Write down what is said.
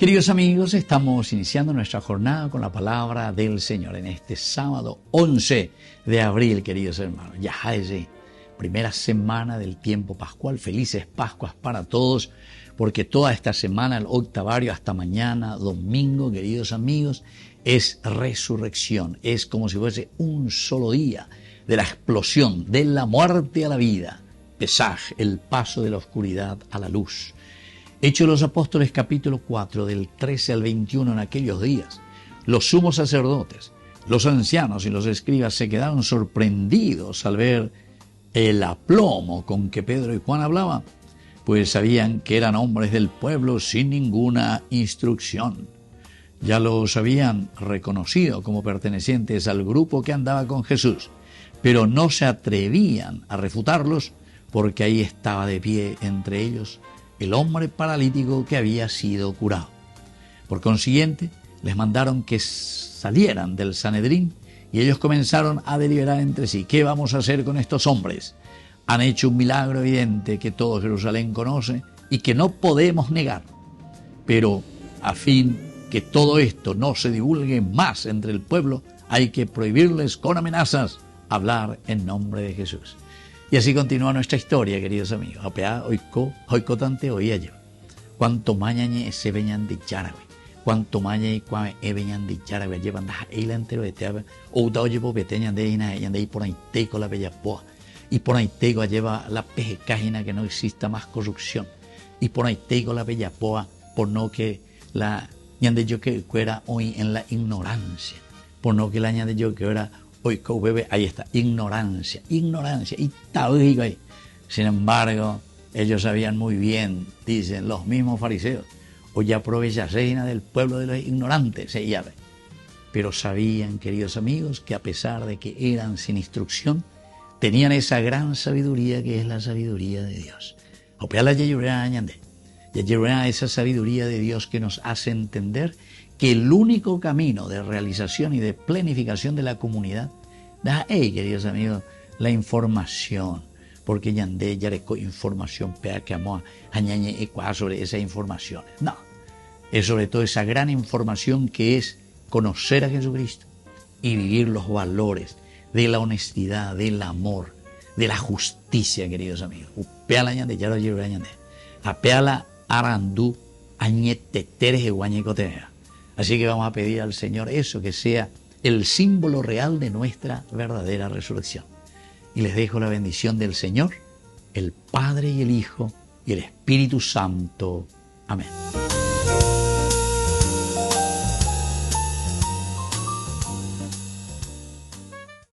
Queridos amigos, estamos iniciando nuestra jornada con la palabra del Señor en este sábado 11 de abril, queridos hermanos. Ya es primera semana del tiempo pascual. Felices Pascuas para todos, porque toda esta semana, el octavario hasta mañana, domingo, queridos amigos, es resurrección. Es como si fuese un solo día de la explosión, de la muerte a la vida. Pesaj, el paso de la oscuridad a la luz. Hechos de los Apóstoles capítulo 4 del 13 al 21. En aquellos días los sumos sacerdotes, los ancianos y los escribas se quedaron sorprendidos al ver el aplomo con que Pedro y Juan hablaban, pues sabían que eran hombres del pueblo sin ninguna instrucción. Ya los habían reconocido como pertenecientes al grupo que andaba con Jesús, pero no se atrevían a refutarlos porque ahí estaba de pie entre ellos el hombre paralítico que había sido curado. Por consiguiente, les mandaron que salieran del Sanedrín y ellos comenzaron a deliberar entre sí: ¿qué vamos a hacer con estos hombres? Han hecho un milagro evidente que todo Jerusalén conoce y que no podemos negar. Pero a fin que todo esto no se divulgue más entre el pueblo, hay que prohibirles con amenazas hablar en nombre de Jesús. Y así continúa nuestra historia, queridos amigos. Apea oiko tante oía yo. Cuanto mañana se veñan de charabe. Cuanto mañana cuame veñan de charabe. Llevan da eila entero de teave. O da oye po peteñan de ina y andei por ahí teco la bella poa. Y por ahí teco lleva la peje cágina que no exista más corrupción. Y por ahí teco la bella poa por no que la ñande yo que fuera hoy en la ignorancia. Por no que la ñande yo que era hoy, bebé, ahí está, ignorancia, y tal. Sin embargo, ellos sabían muy bien, dicen los mismos fariseos, hoy aprovecha reina del pueblo de los ignorantes, pero sabían, queridos amigos, que a pesar de que eran sin instrucción, tenían esa gran sabiduría que es la sabiduría de Dios. Esa sabiduría de Dios que nos hace entender que el único camino de realización y de planificación de la comunidad queridos amigos, la información, porque yandé yareco información pea que amo añañe ecua sobre esa información. No, es sobre todo esa gran información que es conocer a Jesucristo y vivir los valores de la honestidad, del amor, de la justicia, queridos amigos. Upea la ñande yaro yero ñande. Apea la arandú añeteteres guañecotea. Así que vamos a pedir al Señor eso, que sea el símbolo real de nuestra verdadera resurrección. Y les dejo la bendición del Señor, el Padre y el Hijo y el Espíritu Santo. Amén.